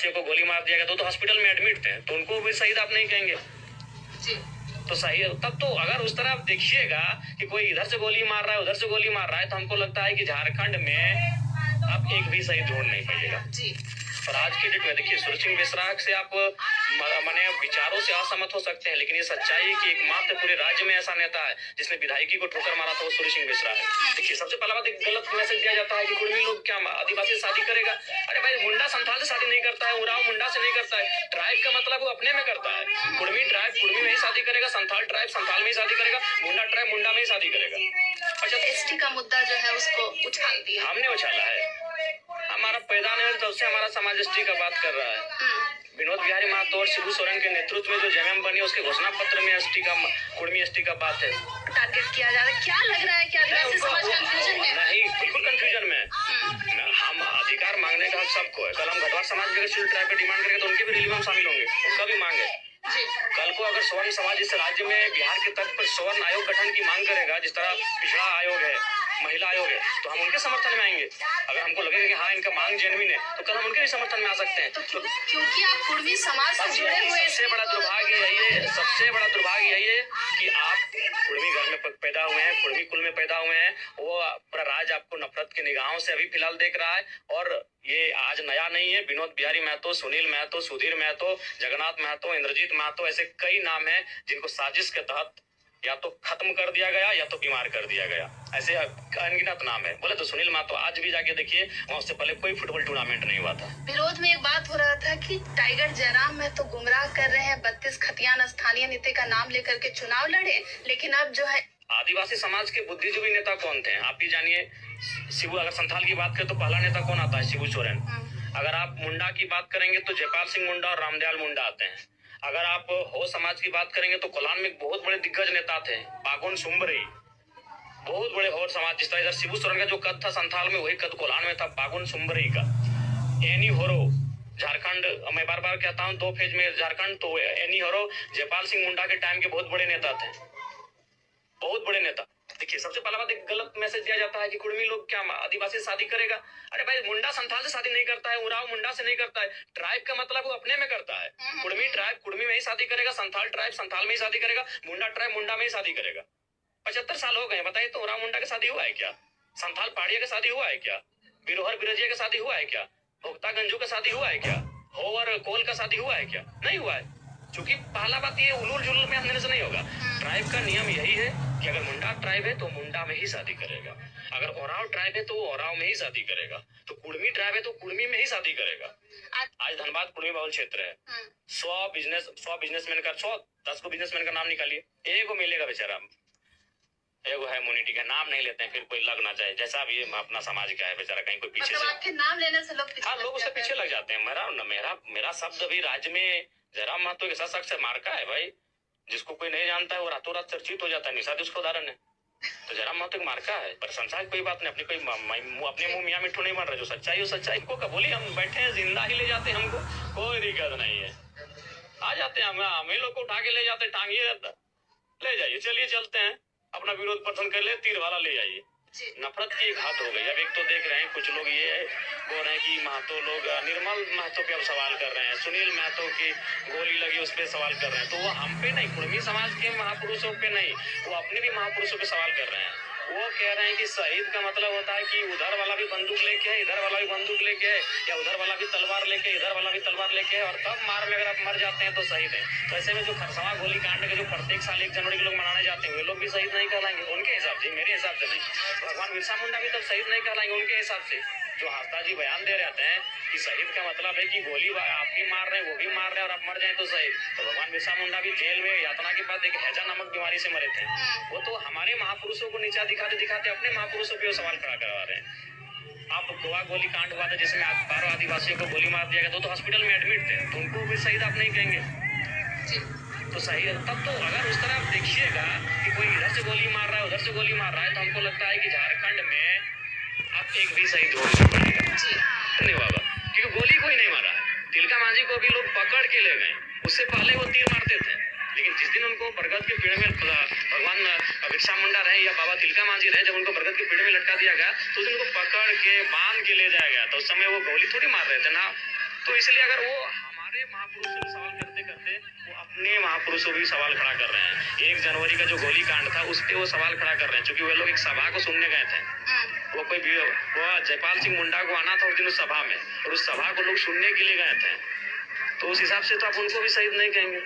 आदिवासियों को गोली मार दिया गया तो हॉस्पिटल में एडमिट थे, तो उनको भी शहीद आप नहीं कहेंगे जी। तो सही है। तब तो अगर उस तरह आप देखिएगा कि कोई इधर से गोली मार रहा है, उधर से गोली मार रहा है, तो हमको लगता है कि झारखंड में आप एक भी शहीद ढूंढ नहीं पाइएगा जी। और आज की डेट में देखिए सूर्य सिंह मिश्रा से आप माने विचारों से असहमत हो सकते हैं, लेकिन ये सच्चाई है कि एकमात्र पूरे राज्य में ऐसा नेता है जिसने विधायकी को ठोकर मारा था, वो सूर्य सिंह मिश्रा है। देखिए सबसे पहला बात, एक गलत मैसेज दिया जाता है कि कुर्मी लोग क्या आदिवासी से शादी करेगा। अरे भाई, मुंडा संथाल से शादी नहीं करता है, उराव मुंडा से नहीं करता है। ट्राइब का मतलब वो अपने में करता है। कुर्मी ट्राइब कुर्मी में ही शादी करेगा, संथाल ट्राइब संथाल में ही शादी करेगा, मुंडा ट्राइब मुंडा में ही शादी करेगा। अच्छा, एसटी का मुद्दा जो है उसको उछाल दिया, हमने उछाला है। हमारा पैदा नहीं तब से हमारा समाज एसटी का बात कर रहा है। विनोद बिहारी महतो और शिबू सोरेन के नेतृत्व में जो जेएमएम बनी, उसके घोषणा पत्र में एसटी का कुर्मी एसटी का बात है। टारगेट किया जा रहा है। क्या लग रहा है कि आदिवासी समाज कंफ्यूजन में? नहीं, बिल्कुल कंफ्यूजन में। हम अधिकार मांगने का हक सबको है। कल हम गढ़वाल समाज के शेड्यूल ट्राइब पे डिमांड करेंगे तो उनके भी रिलीव में शामिल होंगे, उनका भी मांग है। कल को अगर स्वर्ण समाज इस राज्य में बिहार के तर्ज पर स्वर्ण आयोग गठन की मांग करेगा, जिस तरह पिछड़ा आयोग है, महिला आयोग है, तो हम उनके समर्थन में आएंगे। अगर हमको लगेगा कि हाँ इनका मांग जेन्युइन है, तो कल हम उनके भी समर्थन में आ सकते हैं। तो क्योंकि आप कुर्मी समाज से जुड़े हुए, सबसे बड़ा दुर्भाग्य यही है, सबसे बड़ा दुर्भाग्य यही है कि आप कुर्मी घर में पैदा हुए हैं, कुर्मी कुल में पैदा हुए हैं। वो पूरा राज आपको नफरत की निगाहों से अभी फिलहाल देख रहा है। और ये आज नया नहीं है। विनोद बिहारी महतो, सुनील महतो, सुधीर महतो, जगन्नाथ महतो, इंद्रजीत महतो, ऐसे कई नाम हैं जिनको साजिश के तहत या तो खत्म कर दिया गया या तो बीमार कर दिया गया। ऐसे अनगिनत नाम है। बोले तो सुनील महतो आज भी जाके देखिए, वहां उससे पहले कोई फुटबॉल टूर्नामेंट नहीं हुआ था। विरोध में एक बात हो रहा था कि टाइगर जयराम में तो गुमराह कर रहे हैं, 32 खतियान स्थानीय नेता का नाम लेकर के चुनाव लड़े, लेकिन अब जो है आदिवासी समाज के बुद्धिजीवी नेता कौन थे आप ही जानिए। शिबू, अगर संथाल की बात करें तो पहला नेता कौन आता है? शिबू सोरेन। अगर आप मुंडा की बात करेंगे तो जयपाल सिंह मुंडा और रामदयाल मुंडा आते हैं। अगर आप हो समाज की बात करेंगे तो कोलान में बहुत बड़े दिग्गज नेता थे, पागुन सुम्बरी, बहुत बड़े हो समाज। जिस तरह इधर शिबू सोरेन का जो कद था संथाल में, वही कद कोलान में था पागुन सुम्बरी का। एनी होरो झारखंड, मैं बार बार कहता हूँ 2 फेज में झारखंड, तो एनी होरो जयपाल सिंह मुंडा के टाइम के बहुत बड़े नेता थे, बहुत बड़े नेता। देखिए सबसे पहला बात, एक गलत मैसेज दिया जाता है कि कुर्मी लोग क्या आदिवासी से शादी करेगा। अरे भाई, मुंडा संथाल से शादी नहीं करता है, उराव मुंडा से नहीं करता है। ट्राइब का मतलब वो अपने में करता है। कुर्मी ट्राइब कुर्मी में ही शादी करेगा, संथाल ट्राइब संथाल में ही शादी करेगा, मुंडा ट्राइब मुंडा में ही शादी करेगा। 75 साल हो गए, बताइए तो उराव मुंडा की शादी हुआ है क्या? संथाल पहाड़िया का शादी हुआ है क्या? बिरोहर बिरजिया का शादी हुआ है क्या? भोक्ता गंजू का शादी हुआ है क्या? होवर कोल का शादी हुआ है क्या? नहीं हुआ है। क्योंकि पहला बात ये उलूल जुलूल में हमने से नहीं होगा। ट्राइब का नियम यही है कि अगर मुंडा ट्राइब है तो मुंडा में ही शादी करेगा, अगर ओराव ट्राइब है तो वो ओराव में ही शादी करेगा, तो कुर्मी ट्राइब है तो कुर्मी में ही शादी करेगा। आज धनबाद कुर्मी बहुल क्षेत्र है। 100 बिजनेसमैन का 10 को बिजनेसमैन का नाम निकालिए, एक को मिलेगा बेचारा, एगो है मोनिटी का नाम नहीं लेते हैं, फिर कोई लग ना जाए। जैसा भी अपना समाज का है बेचारा, कहीं कोई पीछे मतलब आपके नाम लेने से लोग हाँ, लोग उससे पीछे लग जाते हैं। मेरा शब्द भी राज्य में जयराम महतो के साथ शख्स मार्का है भाई। जिसको कोई नहीं जानता है वो रातों रात चर्चित हो जाता है। निषाद उसका उदाहरण है। तो जयराम महतो मार्का है, पर संसार कोई बात नहीं। अपने मुंह मियाँ मिट्ठू नहीं बन रहे। जो सच्चाई हो सच्चाई को कबूली, हम बैठे हैं, जिंदा ही ले जाते हैं, हमको कोई दिक्कत नहीं है। आ जाते हैं, हमें लोग को उठा के ले जाते हैं, टांगिए ले जाइए, चलिए चलते हैं, अपना विरोध प्रदर्शन कर ले, तीर वाला ले जाइए। नफरत की एक हाथ हो गई। अब एक तो देख रहे हैं कुछ लोग ये बोल रहे हैं कि महतो लोग, निर्मल महतो पे अब सवाल कर रहे हैं, सुनील महतो की गोली लगी उस पर सवाल कर रहे हैं। तो वो हम पे नहीं, कुर्मी समाज के महापुरुषों पे नहीं, वो अपने भी महापुरुषों पे सवाल कर रहे हैं। वो कह रहे हैं कि शहीद का मतलब होता है कि उधर वाला भी बंदूक लेके है, इधर वाला भी बंदूक लेके है, या उधर वाला भी तलवार लेके, इधर वाला भी तलवार लेके है, और तब मार में अगर आप मर जाते हैं तो शहीद है। तो ऐसे में जो खरसवा गोली कांड के जो प्रत्येक साल 1 जनवरी के लोग मनाने जाते हैं, वे लोग भी शहीद नहीं कहलाएंगे उनके हिसाब से, मेरे हिसाब से नहीं। भगवान बिरसा मुंडा भी तब शहीद नहीं कहलाएंगे उनके हिसाब से। जो हफ्ता जी बयान दे रहते हैं कि शहीद का मतलब है कि गोली आप भी मार रहे हैं, वो भी मार रहे हैं, और आप मर जाए तो शहीद। तो भगवान बिरसा मुंडा भी जेल में यातना के बाद एक हैजा नामक बीमारी से मरे थे। वो तो हमारे महापुरुषों को नीचा दिखाते दिखाते अपने महापुरुषों पे सवाल खड़ा करवा रहे हैं। आप गोवा गोली कांड हुआ था जिसमें 12 आदिवासियों को गोली मार दिया गया, तो हॉस्पिटल में एडमिट थे, तो उनको भी शहीद आप नहीं कहेंगे। तो सही है। तब तो अगर उस तरह आप देखिएगा कि कोई इधर से गोली मार रहा है, उधर से गोली मार रहा है, तो हमको लगता है कि झारखंड में आप एक भी शहीद ढूंढ नहीं पाएगा। धन्यवाद। क्योंकि गोली कोई नहीं मारा है। तिलका मांझी को भी लोग पकड़ के ले गए, उससे पहले वो तीर मारते थे, लेकिन जिस दिन उनको बरगद के पेड़ में भगवान बिरसा मुंडा रहे या बाबा तिलका मांझी रहे, जब उनको बरगद के पेड़ में लटका दिया गया, तो उनको पकड़ के बांध के ले जाया गया। तो उस समय वो गोली थोड़ी मार रहे थे ना, तो इसलिए अगर वो हमारे महापुरुषों से सवाल करते करते वो अपने महापुरुषों भी सवाल खड़ा कर रहे हैं। 1 जनवरी का जो गोलीकांड था उस पे वो सवाल खड़ा कर रहे हैं, क्योंकि वे लोग एक सभा को सुनने गए थे। वो जयपाल सिंह मुंडा को आना था उस दिन उस सभा में, और उस सभा को लोग सुनने के लिए गए थे। तो उस हिसाब से तो आप उनको भी शहीद नहीं कहेंगे।